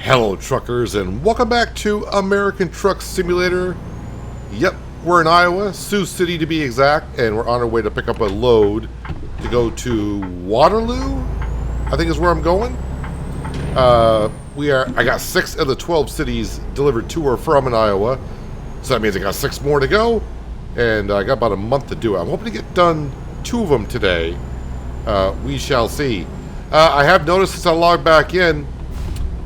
Hello, truckers, and welcome back to American Truck Simulator. Yep, we're in Iowa, Sioux City to be exact, and we're on our way to pick up a load to go to Waterloo, I think is where I'm going. I got 6 of the 12 cities delivered to or from in Iowa, so that means I got 6 more to go, and I got about a month to do it. I'm hoping to get done 2 of them today. We shall see. I have noticed since I logged back in,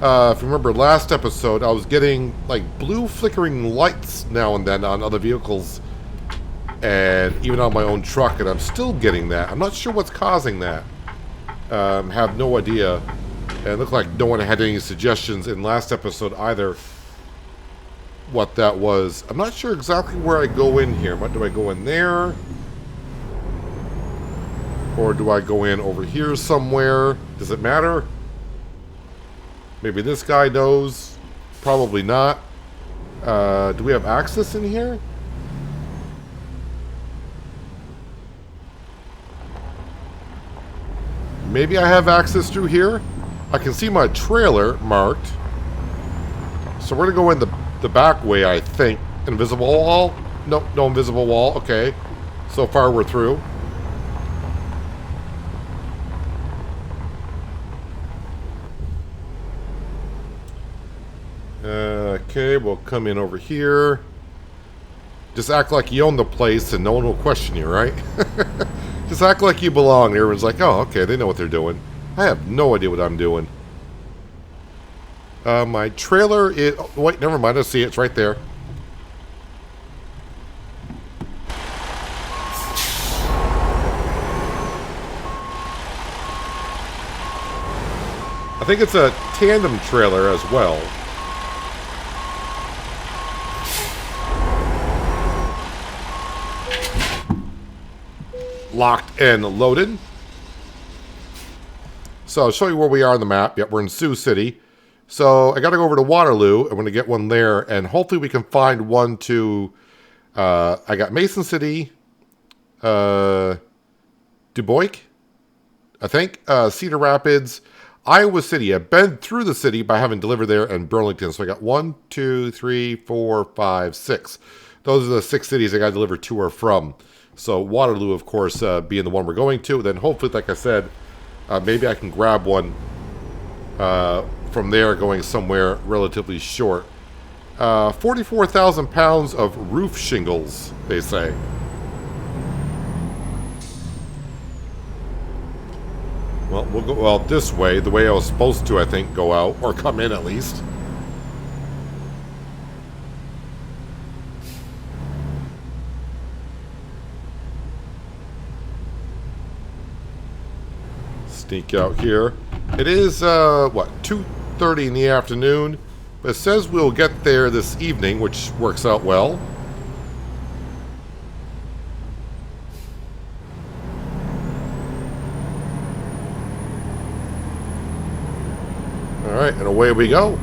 if you remember last episode, I was getting like blue flickering lights now and then on other vehicles and even on my own truck, and I'm still getting that. I'm not sure what's causing that. Have no idea. And it looked like no one had any suggestions in last episode either what that was. I'm not sure exactly where I go in here. Do I go in there? Or do I go in over here somewhere? Does it matter? Maybe this guy knows. Probably not. Do we have access in here? Maybe I have access through here. I can see my trailer marked. So we're going to go in the back way, I think. Invisible wall? Nope, no invisible wall. Okay. So far we're through. Okay, we'll come in over here. Just act like you own the place and no one will question you, right? Just act like you belong. Everyone's like, oh, okay, they know what they're doing. I have no idea what I'm doing. My trailer is... Oh, wait, never mind. I see it. It's right there. I think it's a tandem trailer as well. Locked and loaded. So I'll show you where we are on the map. Yep, we're in Sioux City. So I got to go over to Waterloo. I'm going to get one there, and hopefully we can find one to... I got Mason City, Du Bois, I think, Cedar Rapids, Iowa City. I've been through the city by having delivered there, and Burlington. So I got 1, 2, 3, 4, 5, 6. Those are the 6 cities I got delivered to or from. So Waterloo, of course, being the one we're going to. Then hopefully, like I said, maybe I can grab one from there going somewhere relatively short. 44,000 pounds of roof shingles, they say. Well, we'll go out this way, the way I was supposed to, I think, go out, or come in at least. Sneak out here. It is, what, 2:30 in the afternoon. But it says we'll get there this evening, which works out well. Alright, and away we go.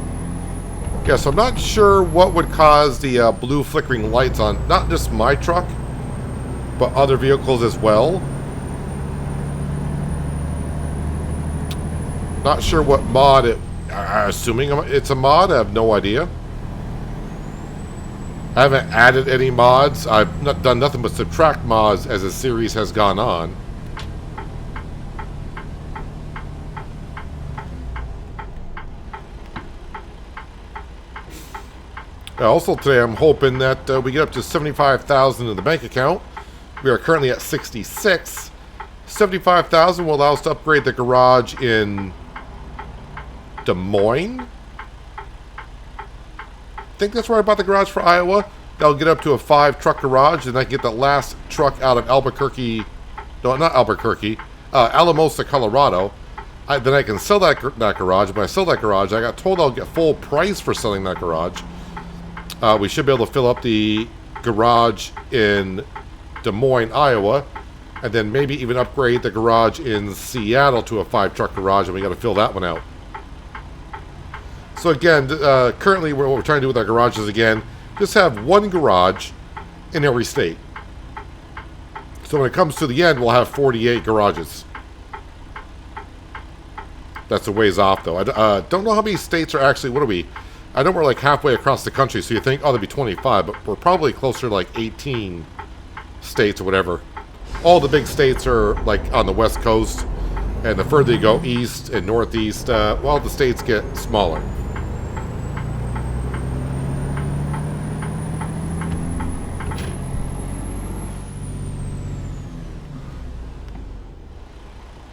Guess I'm not sure what would cause the blue flickering lights on not just my truck, but other vehicles as well. Not sure what mod it... assuming it's a mod, I have no idea. I haven't added any mods. I've not done nothing but subtract mods as the series has gone on. Also today I'm hoping that we get up to 75,000 in the bank account. We are currently at 66. 75,000 will allow us to upgrade the garage in Des Moines. I think that's where I bought the garage for Iowa. That'll get up to a 5-truck garage, and I can get the last truck out of Albuquerque. No, not Albuquerque. Alamosa, Colorado. Then I can sell that garage. When I sell that garage, I got told I'll get full price for selling that garage. We should be able to fill up the garage in Des Moines, Iowa, and then maybe even upgrade the garage in Seattle to a 5-truck garage, and we got to fill that one out. So again, currently what we're trying to do with our garages again, just have one garage in every state. So when it comes to the end, we'll have 48 garages. That's a ways off, though. I don't know how many states are actually... What are we? I know we're like halfway across the country, so you think, oh, there'd be 25, but we're probably closer to like 18 states or whatever. All the big states are like on the west coast, and the further you go east and northeast, well, the states get smaller.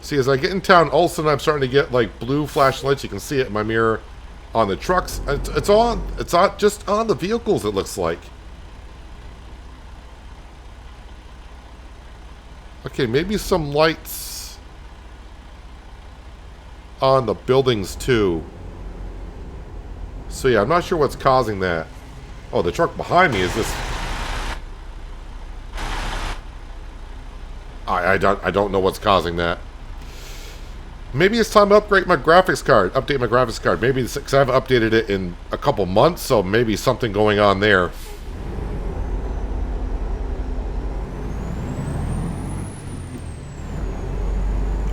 See, as I get in town, all of a sudden I'm starting to get like blue flashlights. You can see it in my mirror on the trucks. It's on just on the vehicles, it looks like. Okay, maybe some lights on the buildings too. So yeah, I'm not sure what's causing that. Oh, the truck behind me is this. I don't know what's causing that. Maybe it's time to upgrade my graphics card. Update my graphics card. Maybe because I haven't updated it in a couple months, so maybe something going on there.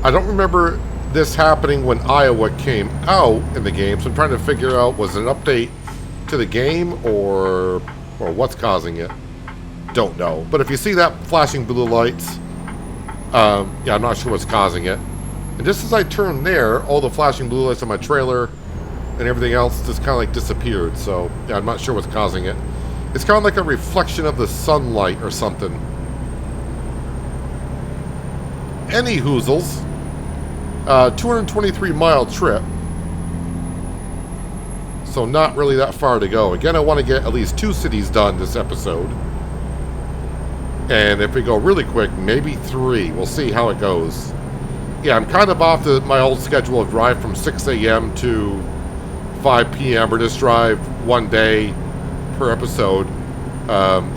I don't remember this happening when Iowa came out in the game, so I'm trying to figure out, was it an update to the game or what's causing it? Don't know. But if you see that flashing blue lights, yeah, I'm not sure what's causing it. And just as I turned there, all the flashing blue lights on my trailer and everything else just kind of like disappeared. So, yeah, I'm not sure what's causing it. It's kind of like a reflection of the sunlight or something. Any hoozles. 223-mile trip. So not really that far to go. Again, I want to get at least 2 cities done this episode. And if we go really quick, maybe 3. We'll see how it goes. Yeah, I'm kind of off my old schedule of drive from 6 a.m. to 5 p.m. or just drive one day per episode.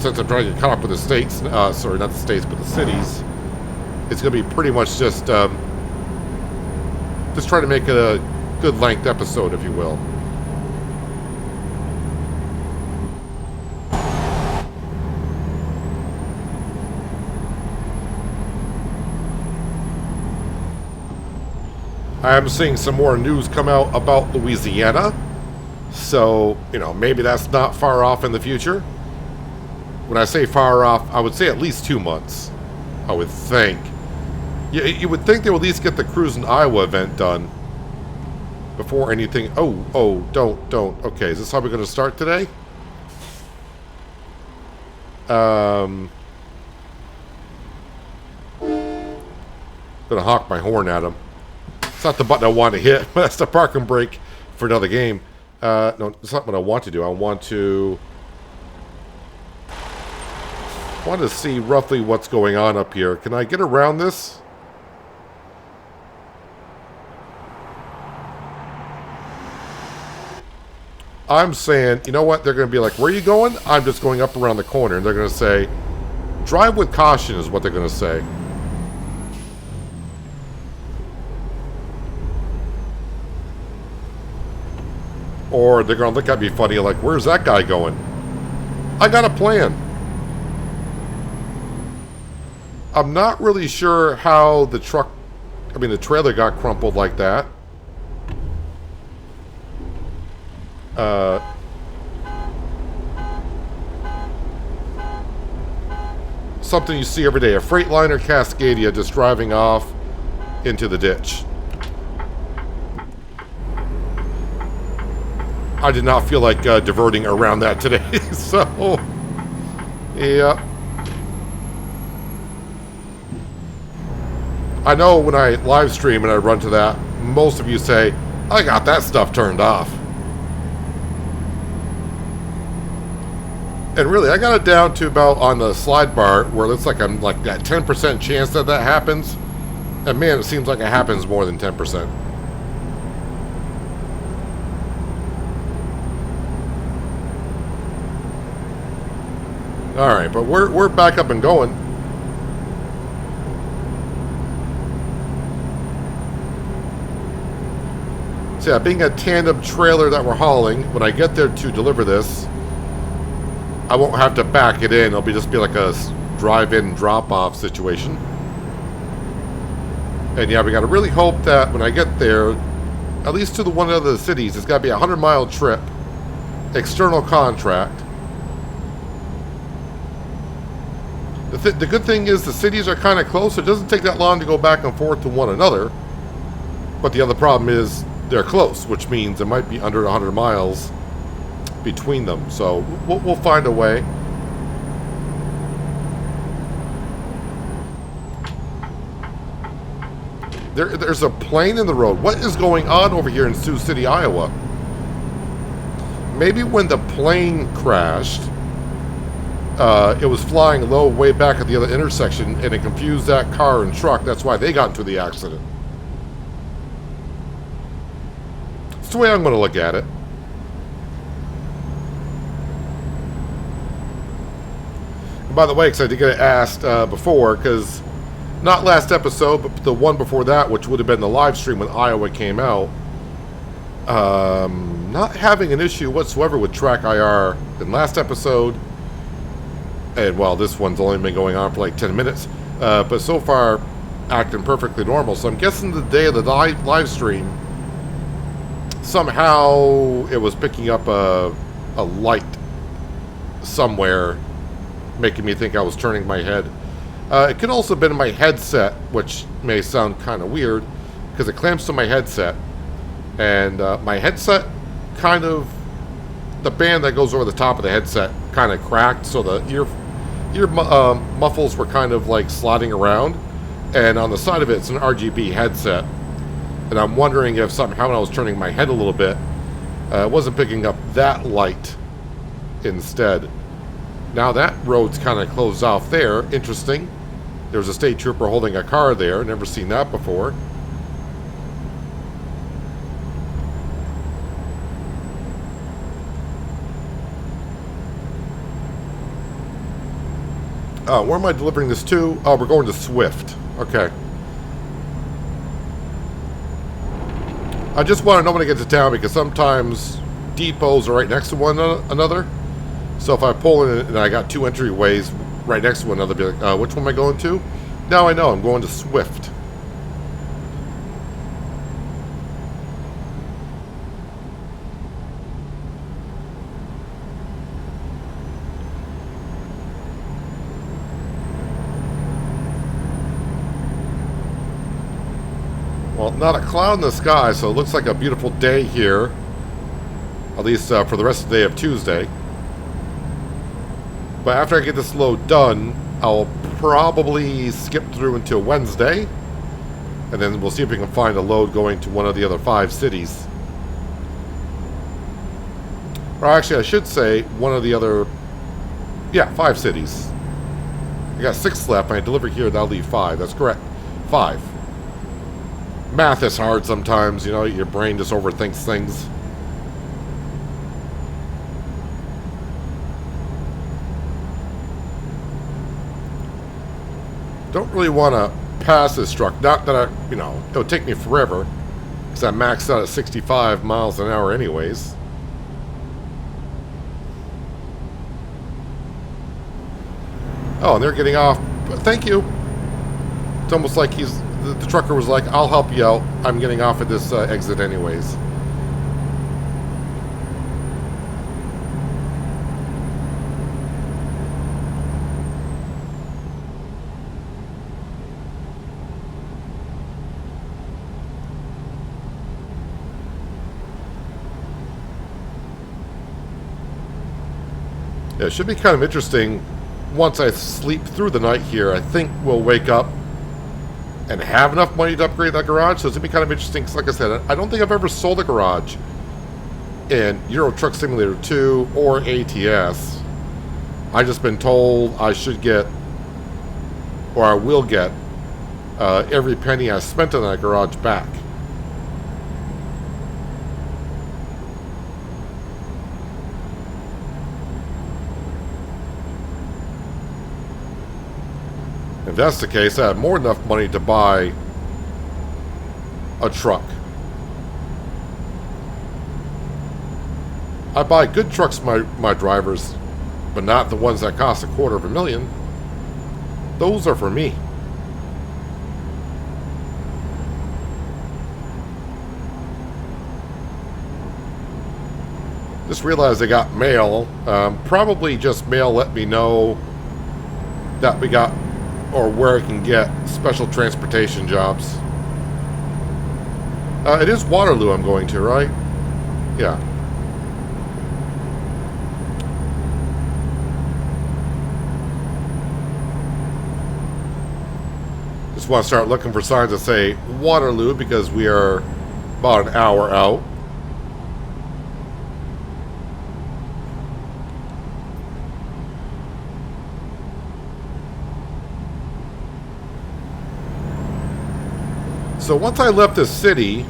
Since I'm trying to get caught up with the states, sorry, not the states, but the cities, it's going to be pretty much just try to make it a good length episode, if you will. I am seeing some more news come out about Louisiana. So, you know, maybe that's not far off in the future. When I say far off, I would say at least 2 months. I would think. You would think they would at least get the Cruise in Iowa event done before anything. Oh, don't. Okay, is this how we're going to start today? Gonna honk my horn at him. It's not the button I want to hit, but that's the parking brake for another game. No, it's not what I want to do. I want to see roughly what's going on up here. Can I get around this? I'm saying, you know what? They're going to be like, where are you going? I'm just going up around the corner. And they're going to say, drive with caution is what they're going to say. Or they're going to look at me funny like, where's that guy going? I got a plan. I'm not really sure how the trailer got crumpled like that. Something you see every day. A Freightliner Cascadia just driving off into the ditch. I did not feel like diverting around that today, so yeah. I know when I live stream and I run to that, most of you say, I got that stuff turned off. And really, I got it down to about on the slide bar where it looks like I'm like that 10% chance that happens. And man, it seems like it happens more than 10%. Alright, but we're back up and going. So yeah, being a tandem trailer that we're hauling, when I get there to deliver this, I won't have to back it in. It'll just be like a drive-in drop-off situation. And yeah, we got to really hope that when I get there, at least to the one of the cities, it's got to be a 100-mile trip, external contract. The good thing is the cities are kind of close, so it doesn't take that long to go back and forth to one another. But the other problem is they're close, which means there might be under 100 miles between them. So we'll find a way. There's a plane in the road. What is going on over here in Sioux City, Iowa? Maybe when the plane crashed, it was flying low way back at the other intersection, and it confused that car and truck. That's why they got into the accident. That's the way I'm going to look at it. And by the way, because I did get asked before, because not last episode, but the one before that, which would have been the live stream when Iowa came out, not having an issue whatsoever with Track IR in last episode. And well, this one's only been going on for like 10 minutes, but so far acting perfectly normal. So I'm guessing the day of the live stream, somehow it was picking up a light somewhere, making me think I was turning my head. It could also have been my headset, which may sound kind of weird, because it clamps to my headset. And my headset kind of, the band that goes over the top of the headset kind of cracked, so the ear muffles were kind of like sliding around. And on the side of it, it's an RGB headset. And I'm wondering if somehow when I was turning my head a little bit, it wasn't picking up that light instead. Now that road's kind of closed off there. Interesting. There's a state trooper holding a car there. Never seen that before. Where am I delivering this to? Oh, we're going to Swift. Okay. I just want to know when I get to town, because sometimes depots are right next to one another. So if I pull in and I got two entryways right next to one another, be like, which one am I going to? Now I know, I'm going to Swift. Well, not a cloud in the sky, so it looks like a beautiful day here. At least for the rest of the day of Tuesday. But after I get this load done, I'll probably skip through until Wednesday. And then we'll see if we can find a load going to one of the other 5 cities. Or actually, I should say one of the other... Yeah, 5 cities. I got 6 left. When I deliver here, that'll leave 5. That's correct. 5. Math is hard sometimes, you know, your brain just overthinks things. Don't really want to pass this truck. Not that I, you know, it would take me forever, because I maxed out at 65 miles an hour anyways. Oh, and they're getting off. Thank you. It's almost like the trucker was like, I'll help you out. I'm getting off at this exit anyways. Yeah, it should be kind of interesting. Once I sleep through the night here, I think we'll wake up and have enough money to upgrade that garage. So it's going to be kind of interesting, because like I said, I don't think I've ever sold a garage in Euro Truck Simulator 2 or ATS. I've just been told I should get, or I will get, every penny I spent on that garage back. If that's the case, I have more than enough money to buy a truck. I buy good trucks for my drivers, but not the ones that cost $250,000. Those are for me. Just realized I got mail. Probably just mail let me know that we got, or where I can get special transportation jobs. It is Waterloo I'm going to, right? Yeah. Just want to start looking for signs that say Waterloo because we are about an hour out. So once I left the city,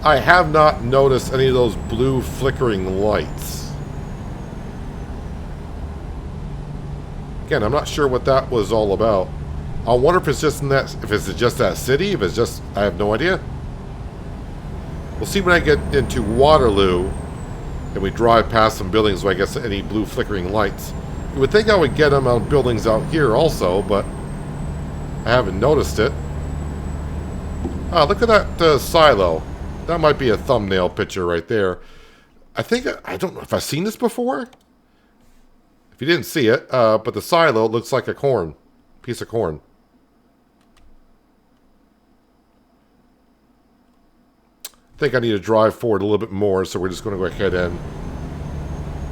I have not noticed any of those blue flickering lights. Again, I'm not sure what that was all about. I wonder if it's just in that, if it's just that city, if it's just, I have no idea. We'll see when I get into Waterloo and we drive past some buildings where I guess any blue flickering lights. You would think I would get them on buildings out here also, but I haven't noticed it. Ah, look at that silo. That might be a thumbnail picture right there. I think, I don't know if I've seen this before. If you didn't see it, but the silo looks like a piece of corn. I think I need to drive forward a little bit more, so we're just going to go ahead and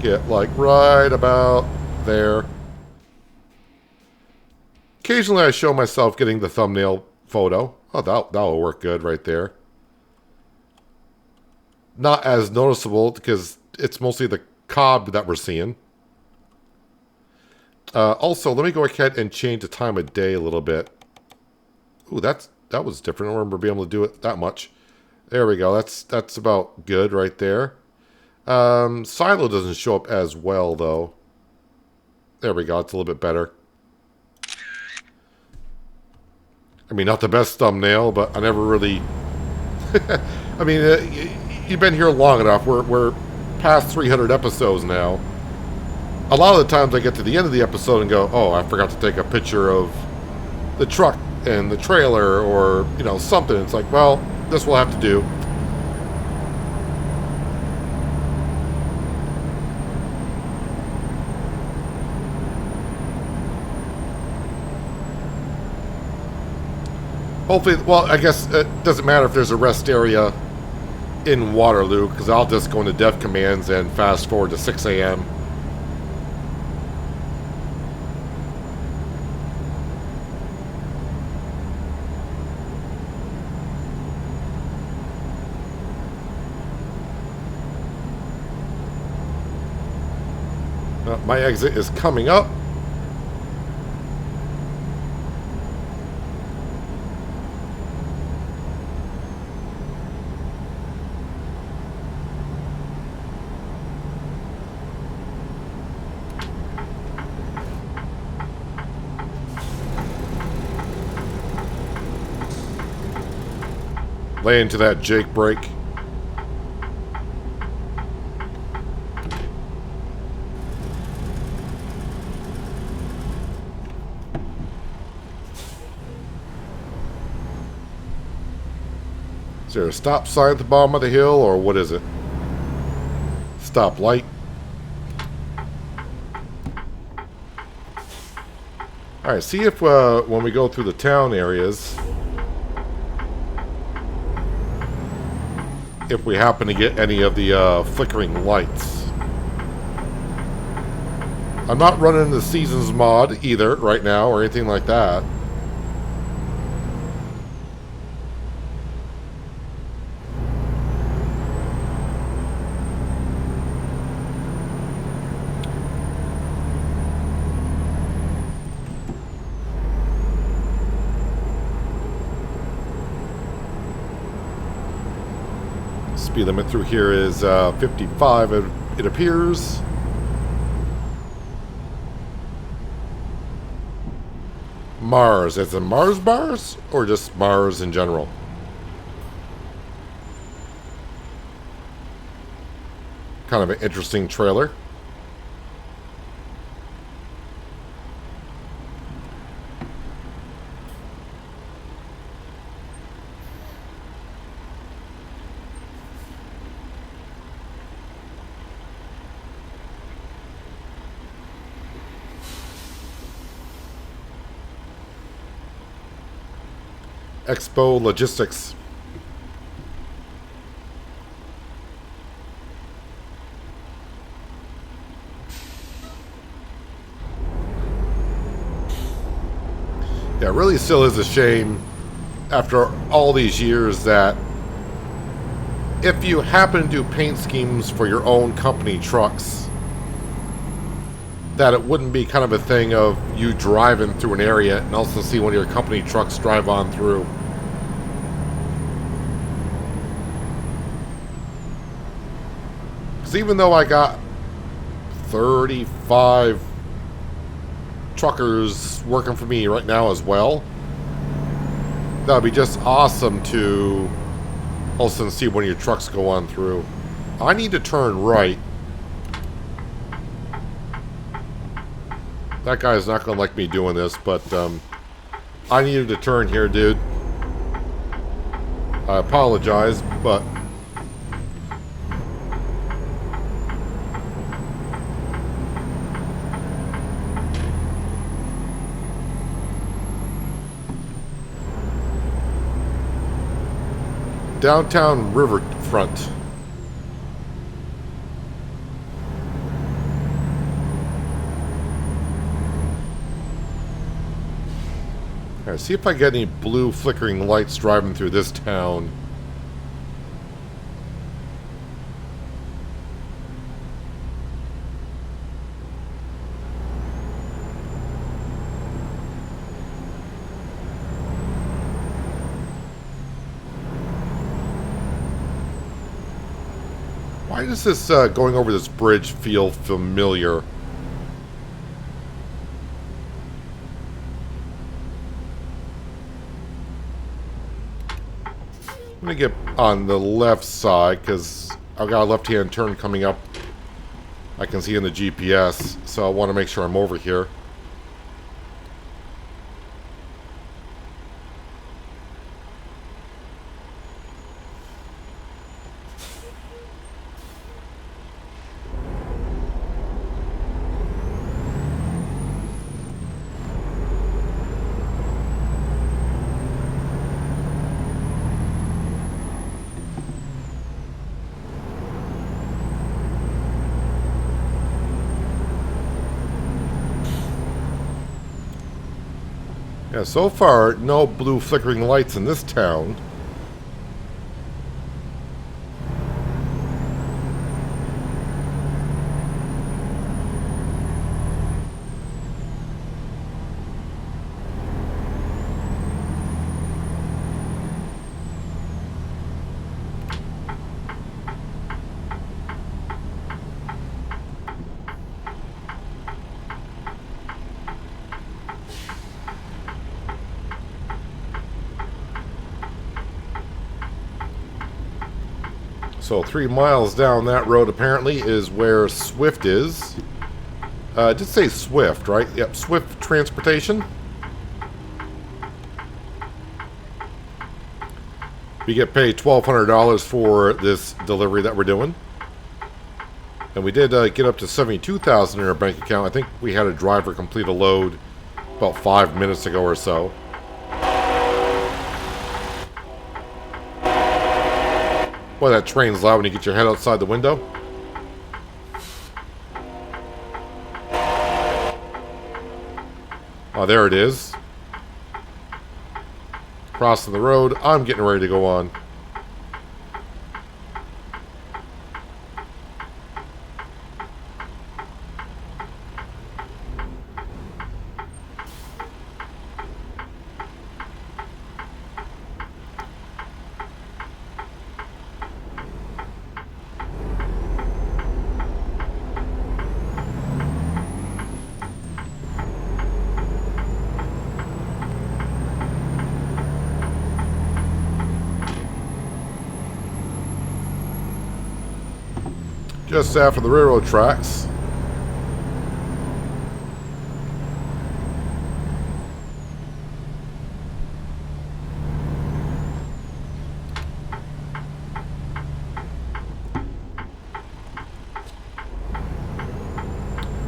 get like right about there. Occasionally I show myself getting the thumbnail photo. Oh, that'll work good right there. Not as noticeable because it's mostly the cob that we're seeing. Also, let me go ahead and change the time of day a little bit. Ooh, that was different. I don't remember being able to do it that much. There we go. That's about good right there. Silo doesn't show up as well, though. There we go. It's a little bit better. I mean, not the best thumbnail, but I never really... I mean, you've been here long enough. We're past 300 episodes now. A lot of the times I get to the end of the episode and go, oh, I forgot to take a picture of the truck and the trailer or, you know, something. It's like, well, this will have to do. Hopefully, well, I guess it doesn't matter if there's a rest area in Waterloo, because I'll just go into dev commands and fast forward to 6 a.m. My exit is coming up. Lay into that Jake brake. Is there a stop sign at the bottom of the hill, or what is it? Stop light. Alright, see if when we go through the town areas, if we happen to get any of the flickering lights. I'm not running the Seasons mod either right now or anything like that. Speed limit through here is 55, it appears. Mars. Is it Mars bars or just Mars in general? Kind of an interesting trailer. Expo Logistics. Yeah, it really still is a shame after all these years that if you happen to do paint schemes for your own company trucks, that it wouldn't be kind of a thing of you driving through an area and also see one of your company trucks drive on through. Because even though I got 35 truckers working for me right now as well, that would be just awesome to also see one of your trucks go on through. I need to turn right. That guy's not going to like me doing this, but I needed to turn here, dude. I apologize, but downtown Riverfront. Alright, see if I get any blue flickering lights driving through this town. Why does this going over this bridge feel familiar? I'm going to get on the left side because I've got a left-hand turn coming up. I can see in the GPS, so I want to make sure I'm over here. Yeah, so far, no blue flickering lights in this town. So 3 miles down that road apparently is where Swift is. It did say Swift, right? Yep, Swift Transportation. We get paid $1,200 for this delivery that we're doing. And we did get up to $72,000 in our bank account. I think we had a driver complete a load about 5 minutes ago or so. Boy, that train's loud when you get your head outside the window. Oh, there it is. Crossing the road. I'm getting ready to go on. Just after the railroad tracks.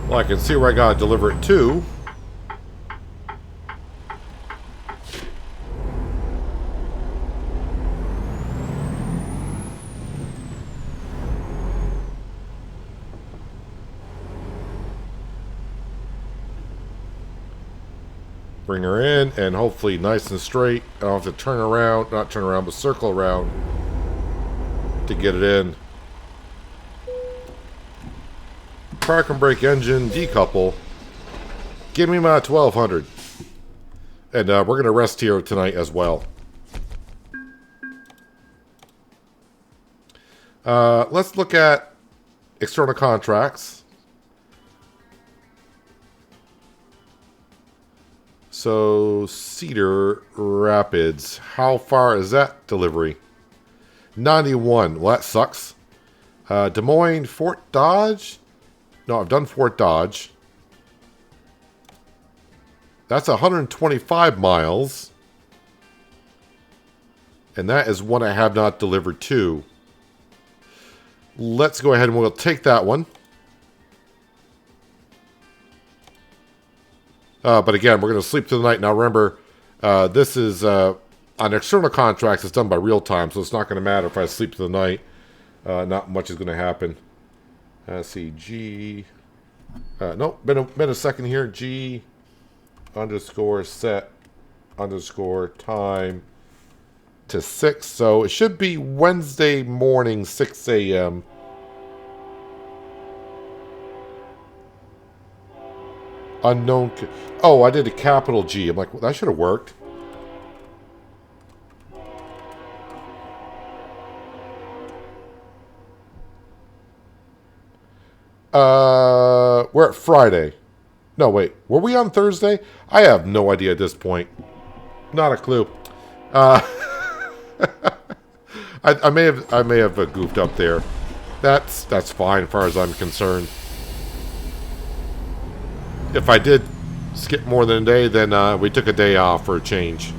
Well, I can see where I gotta deliver it to. Bring her in, and hopefully nice and straight. I don't have to turn around, not turn around, but circle around to get it in. Park and brake engine, decouple. Give me my 1200. And we're going to rest here tonight as well. Let's look at external contracts. So, Cedar Rapids. How far is that delivery? 91. Well, that sucks. Des Moines, Fort Dodge. No, I've done Fort Dodge. That's 125 miles. And that is one I have not delivered to. Let's go ahead and we'll take that one. But again, we're going to sleep through the night. Now remember, this is on external contracts. It's done by real time, so it's not going to matter if I sleep through the night. Not much is going to happen. Let's see, G. Nope, been a second here. G underscore set underscore time to 6. So it should be Wednesday morning, 6 a.m. Unknown. Oh, I did a capital G. I'm like, well, that should have worked. We're at Friday. No, wait. Were we on Thursday? I have no idea at this point. Not a clue. I may have goofed up there. That's fine as far as I'm concerned. If I did skip more than a day, then we took a day off for a change.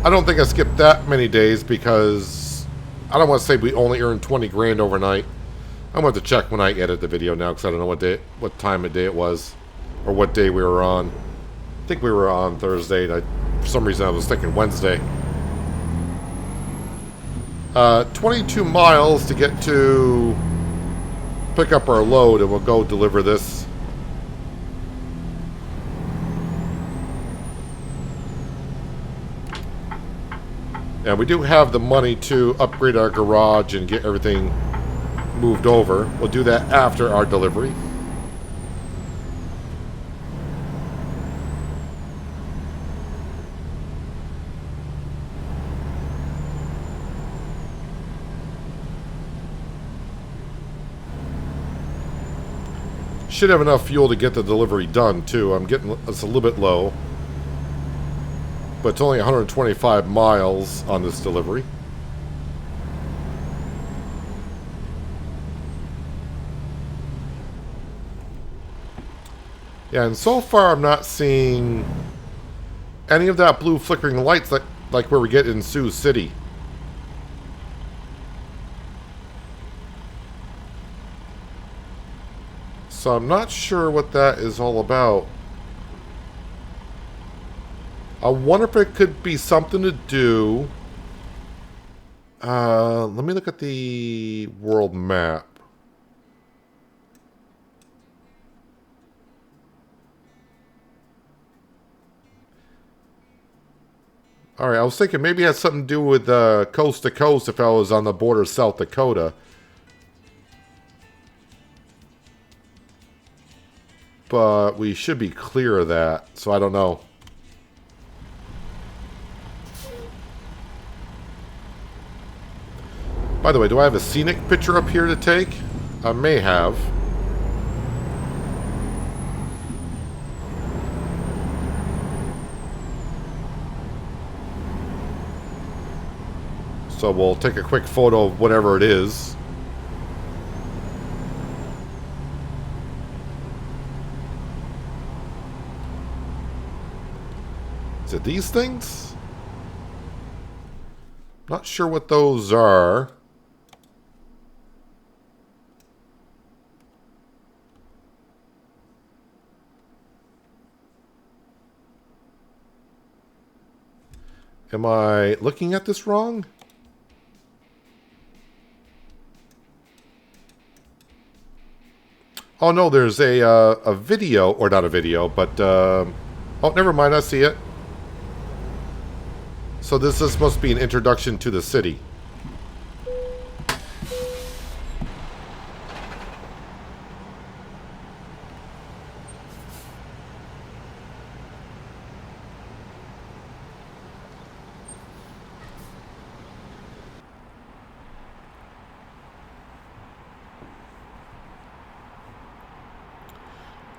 I don't think I skipped that many days because I don't want to say we only earned 20 grand overnight. I'm going to have to check when I edit the video now because I don't know what time of day it was or what day we were on. I think we were on Thursday. And for some reason, I was thinking Wednesday. 22 miles to get to pick up our load, and we'll go deliver this. And we do have the money to upgrade our garage and get everything moved over. We'll do that after our delivery. Should have enough fuel to get the delivery done too. It's a little bit low, but it's only 125 miles on this delivery. Yeah, and so far I'm not seeing any of that blue flickering lights like where we get in Sioux City. So I'm not sure what that is all about. I wonder if it could be something to do... let me look at the world map. Alright, I was thinking maybe it had something to do with coast to coast if I was on the border of South Dakota. But we should be clear of that, so I don't know. By the way, do I have a scenic picture up here to take? I may have. So we'll take a quick photo of whatever it is. Is it these things? Not sure what those are. Am I looking at this wrong? Oh no, there's a video, or not a video, but oh, never mind, I see it. So this is supposed to be an introduction to the city.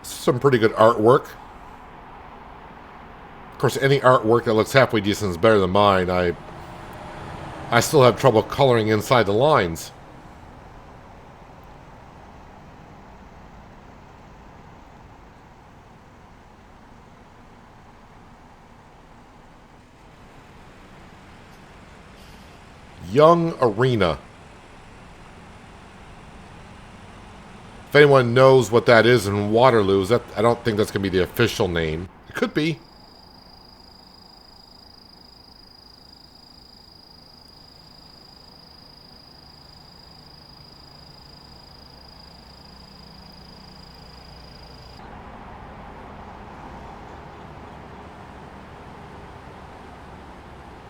Some pretty good artwork. Of course, any artwork that looks halfway decent is better than mine. I still have trouble coloring inside the lines. Young Arena. If anyone knows what that is in Waterloo, I don't think that's going to be the official name. It could be.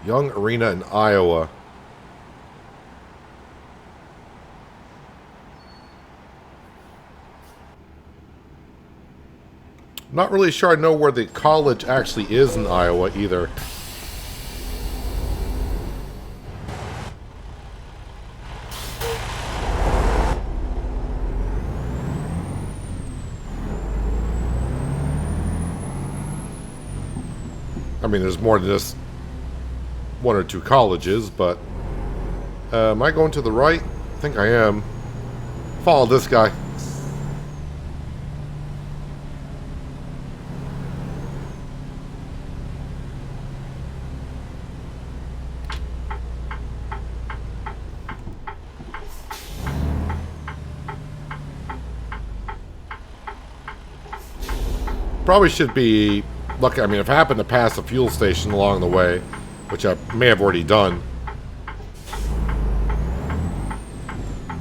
Young Arena in Iowa. Not really sure I know where the college actually is in Iowa either. I mean, there's more than just one or two colleges, but am I going to the right? I think I am. Follow this guy. Probably should be lucky. I mean, if I happen to pass a fuel station along the way, which I may have already done,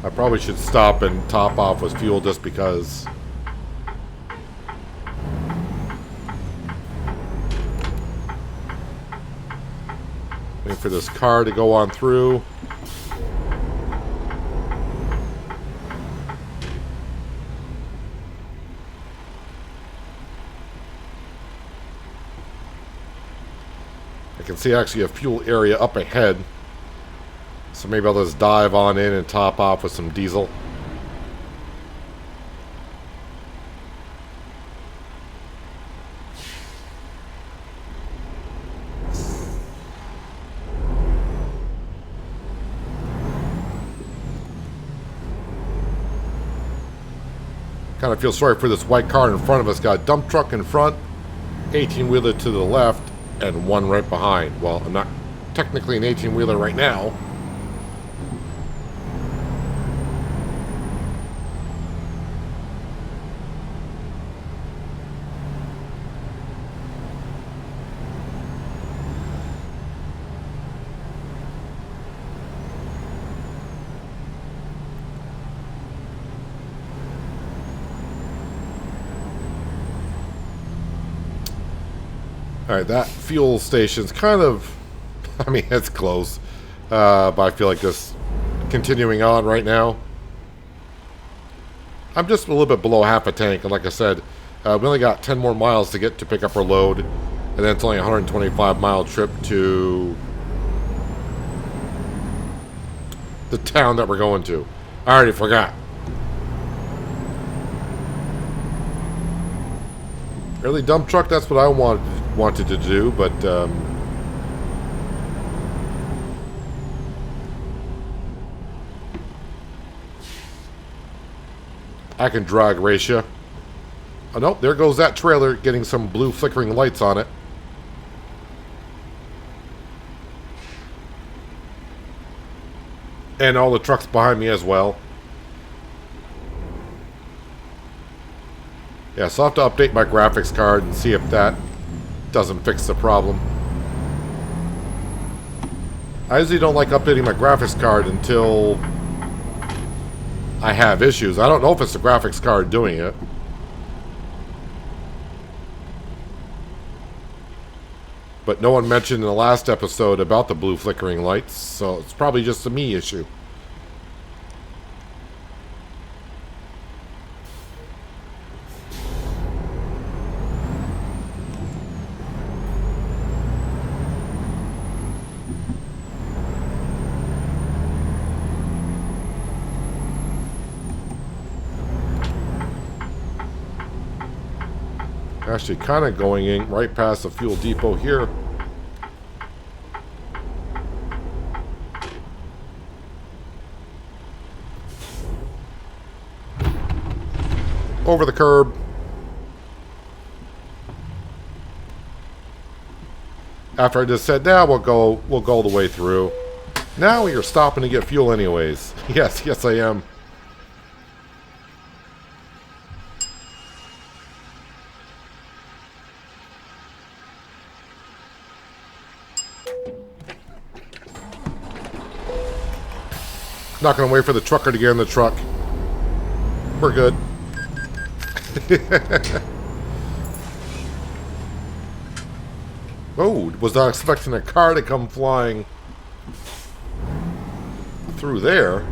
I probably should stop and top off with fuel just because. Waiting for this car to go on through. I can see actually a fuel area up ahead. So maybe I'll just dive on in and top off with some diesel. Kind of feel sorry for this white car in front of us. Got a dump truck in front, 18-wheeler to the left, and one right behind. Well, I'm not technically an 18-wheeler right now. Alright, that fuel station's kind of, I mean, it's close. But I feel like just continuing on right now. I'm just a little bit below half a tank, and like I said, we only got 10 more miles to get to pick up our load, and then it's only a 125-mile trip to the town that we're going to. I already forgot. Early dump truck, that's what I wanted to do, but I can drag race you. Oh nope, there goes that trailer getting some blue flickering lights on it. And all the trucks behind me as well. Yeah, so I'll have to update my graphics card and see if that doesn't fix the problem. I usually don't like updating my graphics card until I have issues. I don't know if it's the graphics card doing it. But no one mentioned in the last episode about the blue flickering lights, so it's probably just a me issue. Actually kind of going in right past the fuel depot here. Over the curb. After I just said, now we'll go the way through. Now you're stopping to get fuel anyways. Yes, I am. Not gonna wait for the trucker to get in the truck. We're good. Oh, was not expecting a car to come flying through there.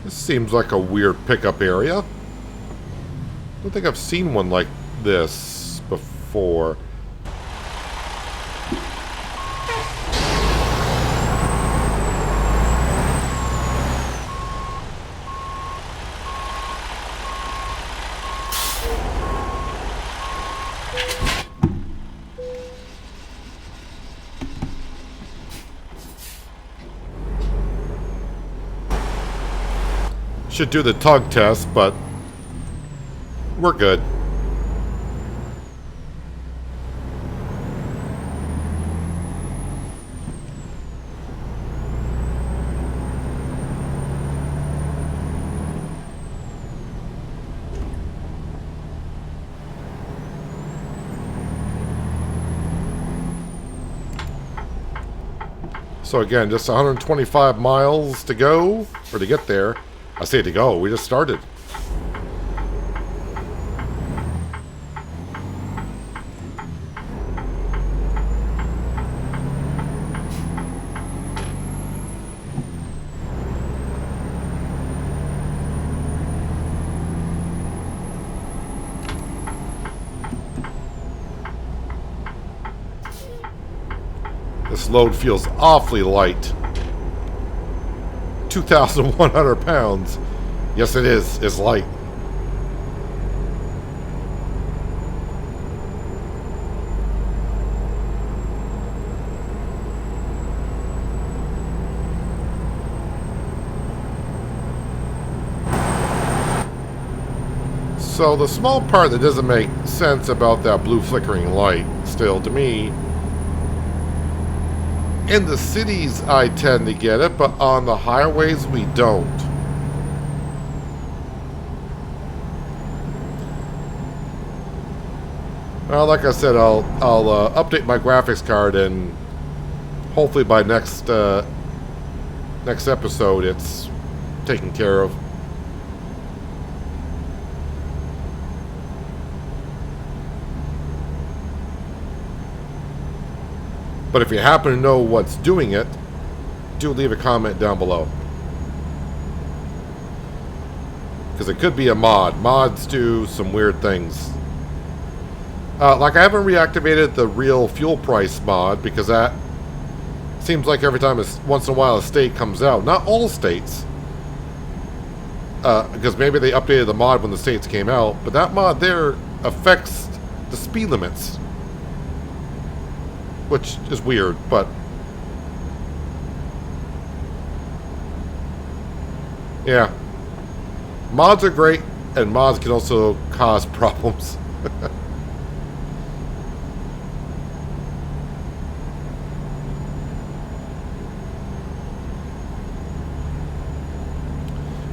This seems like a weird pickup area. I don't think I've seen one like this before. Should do the tug test, but we're good. So again, just 125 miles to go, or to get there. I say to go, we just started. This load feels awfully light. 2,100 pounds. Yes, it is. It's light. So the small part that doesn't make sense about that blue flickering light, still to me, in the cities I tend to get it, but on the highways we don't. Well, like I said, I'll update my graphics card, and hopefully by next episode it's taken care of. But if you happen to know what's doing it, do leave a comment down below. Because it could be a mod. Mods do some weird things. Like I haven't reactivated the real fuel price mod, because that seems like every time, once in a while, a state comes out. Not all states. Because maybe they updated the mod when the states came out. But that mod there affects the speed limits. Which is weird, but yeah. Mods are great, and mods can also cause problems.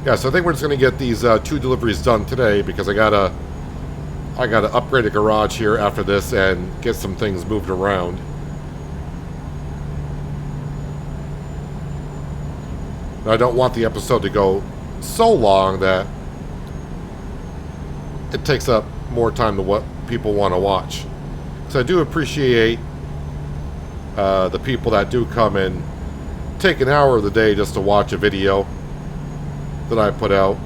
Yeah, so I think we're just gonna get these 2 deliveries done today because I gotta upgrade a garage here after this and get some things moved around. I don't want the episode to go so long that it takes up more time than what people want to watch. So I do appreciate the people that do come and take an hour of the day just to watch a video that I put out.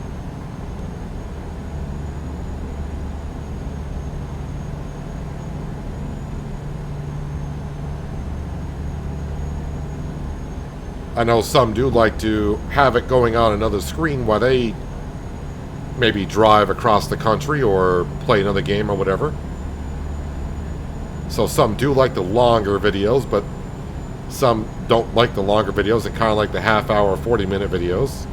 I know some do like to have it going on another screen while they maybe drive across the country or play another game or whatever. So some do like the longer videos, but some don't like the longer videos. They kind of like the half-hour, 40-minute videos.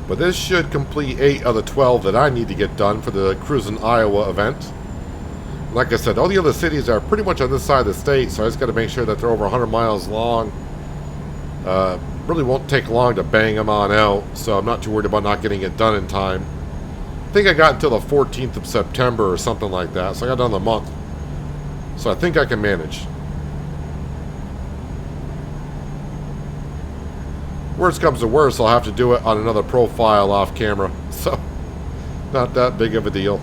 But this should complete 8 of the 12 that I need to get done for the Cruising Iowa event. Like I said, all the other cities are pretty much on this side of the state, so I just got to make sure that they're over 100 miles long. Really won't take long to bang them on out, so I'm not too worried about not getting it done in time. I think I got until the 14th of September or something like that, so I got done the month. So I think I can manage. Worst comes to worst, I'll have to do it on another profile off camera, so not that big of a deal.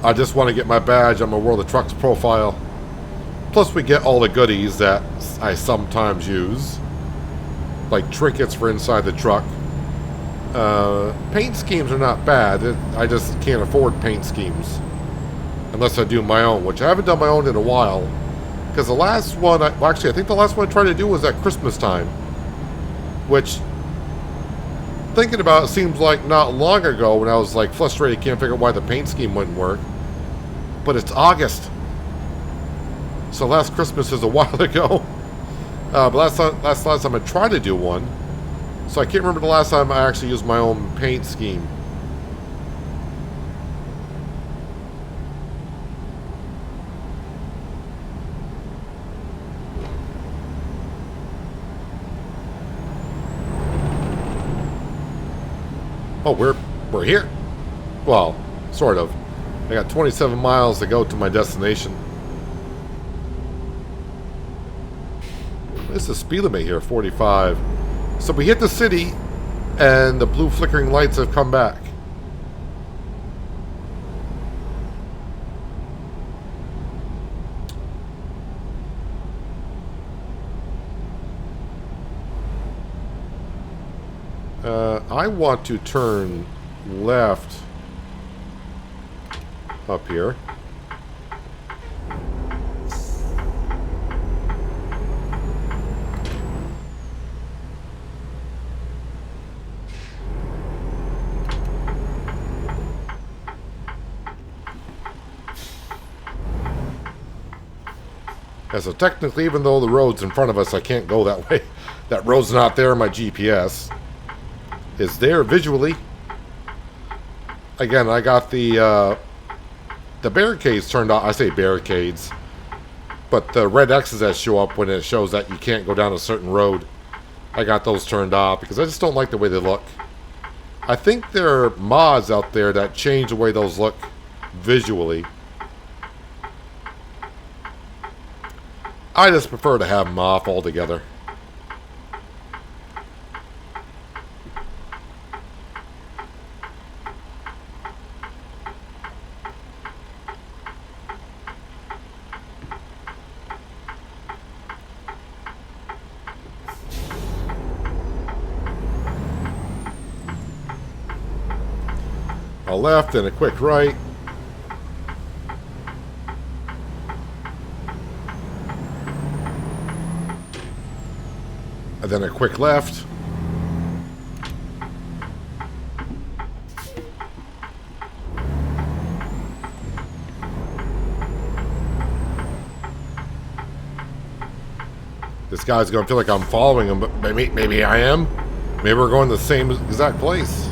I just want to get my badge on my World of Trucks profile. Plus we get all the goodies that I sometimes use, like trinkets for inside the truck. Paint schemes are not bad. I just can't afford paint schemes unless I do my own, which I haven't done my own in a while. Because the last one, I think the last one I tried to do was at Christmas time. Which, thinking about it, seems like not long ago when I was like frustrated, can't figure out why the paint scheme wouldn't work. But it's August. So last Christmas is a while ago. But last time I tried to do one. So I can't remember the last time I actually used my own paint scheme. Oh, we're here. Well, sort of. I got 27 miles to go to my destination. What's the speed limit here? 45. So we hit the city, and the blue flickering lights have come back. I want to turn left up here. Yeah, so technically, even though the road's in front of us, I can't go that way. That road's not there in my GPS. It's there visually. Again, I got the barricades turned off. I say barricades, but the red X's that show up when it shows that you can't go down a certain road, I got those turned off because I just don't like the way they look. I think there are mods out there that change the way those look visually. I just prefer to have them off altogether. A left and a quick right. And then a quick left. This guy's going to feel like I'm following him, but maybe I am. Maybe we're going to the same exact place.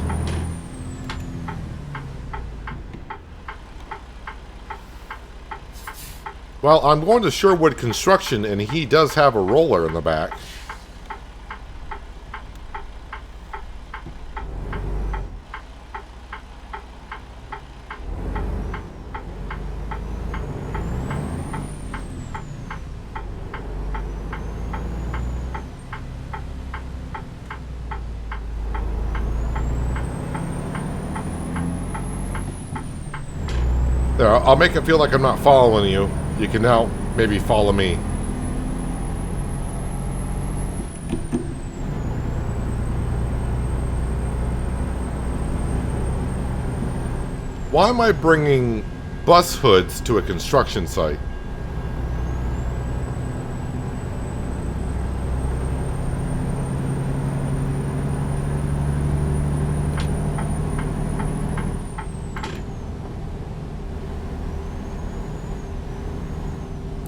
Well, I'm going to Sherwood Construction, and he does have a roller in the back. There, I'll make it feel like I'm not following you. You can now maybe follow me. Why am I bringing bus hoods to a construction site?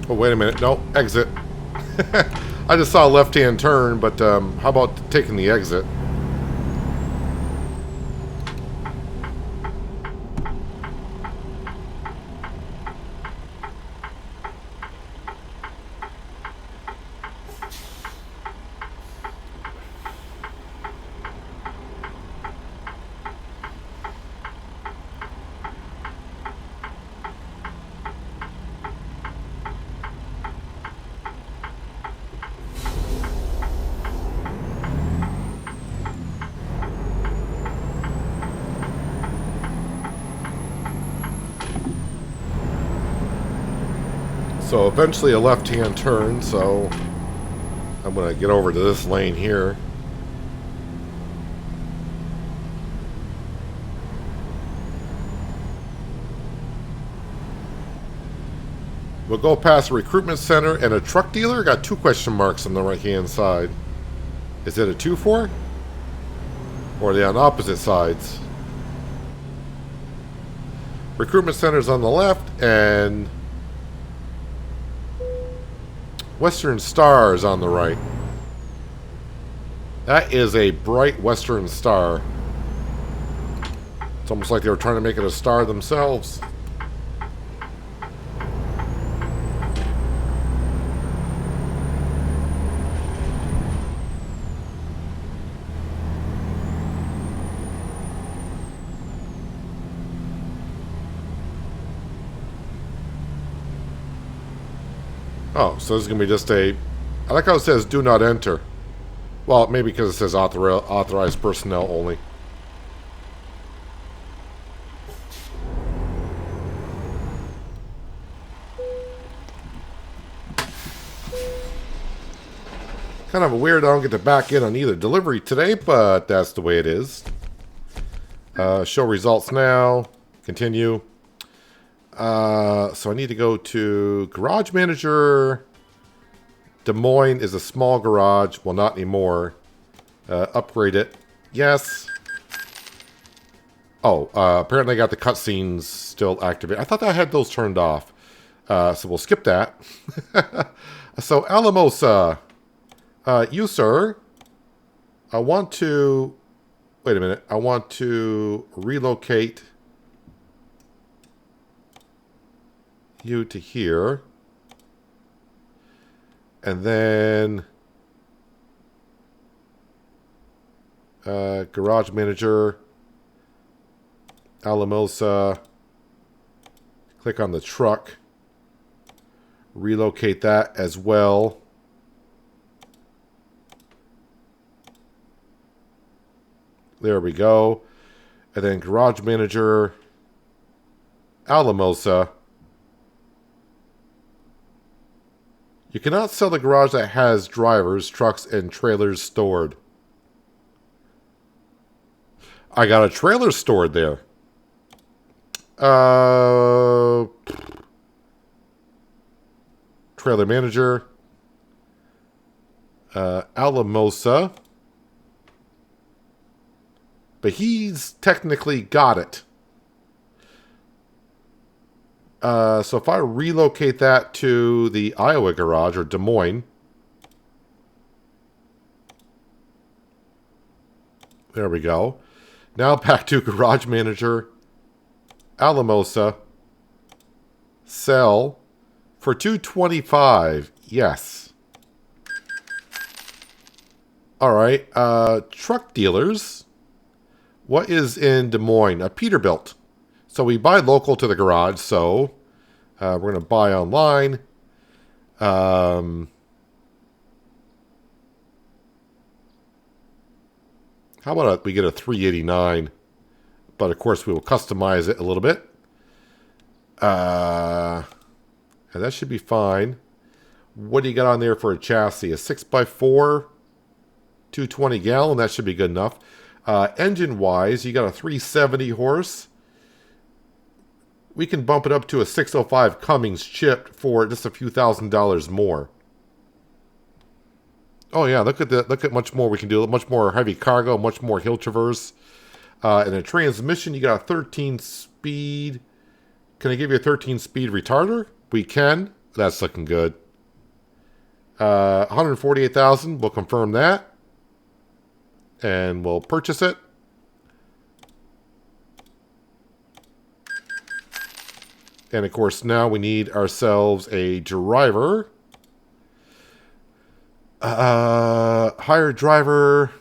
Oh, wait a minute. No, exit. I just saw a left-hand turn, but how about taking the exit? So eventually a left-hand turn, so I'm going to get over to this lane here. We'll go past a recruitment center and a truck dealer. Got 2 question marks on the right-hand side. Is it a 2-4? Or are they on opposite sides? Recruitment center's on the left, and Western Star is on the right. That is a bright Western Star. It's almost like they were trying to make it a star themselves. Oh, so this is going to be just a... I like how it says do not enter. Well, maybe because it says authorized personnel only. Kind of weird I don't get to back in on either delivery today, but that's the way it is. Show results now. Continue. So I need to go to Garage Manager. Des Moines is a small garage. Well, not anymore. Upgrade it. Yes. Oh, apparently I got the cutscenes still activated. I thought I had those turned off. So we'll skip that. So Alamosa. You, sir. I want to... Wait a minute. I want to relocate you to here. And then Garage Manager, Alamosa, click on the truck, relocate that as well. There we go. And then Garage Manager, Alamosa. You cannot sell the garage that has drivers, trucks, and trailers stored. I got a trailer stored there. Trailer Manager. Alamosa. But he's technically got it. So if I relocate that to the Iowa garage, or Des Moines. There we go. Now back to Garage Manager, Alamosa, sell for $225. Yes. All right. Truck dealers. What is in Des Moines? Peterbilt. So we buy local to the garage. So we're going to buy online. How about we get a 389? But of course we will customize it a little bit. And that should be fine. What do you got on there for a chassis? A 6x4, 220 gallon. That should be good enough. Engine wise, you got a 370 horse. We can bump it up to a 605 Cummins chipped for just a few $1,000s more. Oh yeah, look at much more we can do. Much more heavy cargo, much more hill traverse. And a transmission, you got a 13 speed. Can I give you a 13 speed retarder? We can. That's looking good. 148,000. We'll confirm that, and we'll purchase it. And of course, now we need ourselves a driver. Hire driver.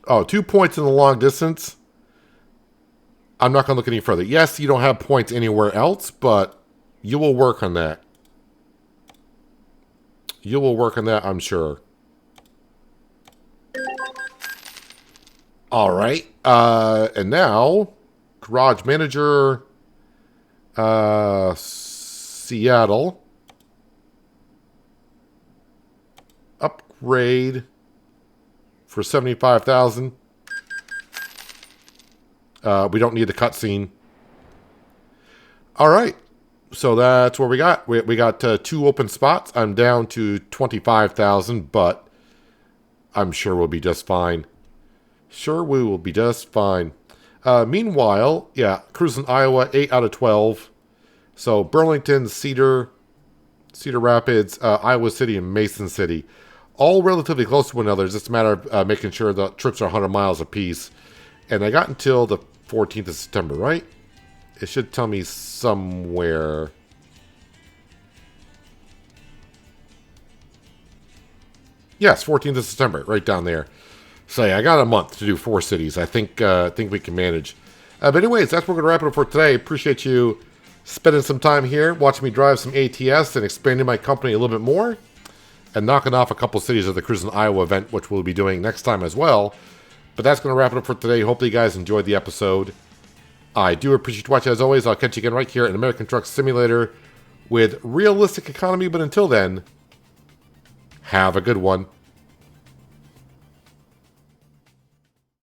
Oh, 2 points in the long distance. I'm not going to look any further. Yes, you don't have points anywhere else, but you will work on that. You will work on that, I'm sure. All right. And now, Garage Manager, Seattle. Upgrade for 75,000. We don't need the cutscene. All right. So that's what we got. We got 2 open spots. I'm down to 25,000, but I'm sure we'll be just fine. Sure, we will be just fine. Meanwhile, yeah, cruising Iowa, 8 out of 12. So Burlington, Cedar Rapids, Iowa City, and Mason City. All relatively close to one another. It's just a matter of making sure the trips are 100 miles apiece. And I got until the 14th of September, right? It should tell me somewhere. Yes, 14th of September, right down there. So yeah, I got a month to do 4 cities. I think we can manage. But anyways, that's what we're going to wrap it up for today. Appreciate you spending some time here, watching me drive some ATS and expanding my company a little bit more. And knocking off a couple cities of the Cruising Iowa event, which we'll be doing next time as well. But that's going to wrap it up for today. Hopefully you guys enjoyed the episode. I do appreciate you watching as always. I'll catch you again right here in American Truck Simulator with realistic economy. But until then, have a good one.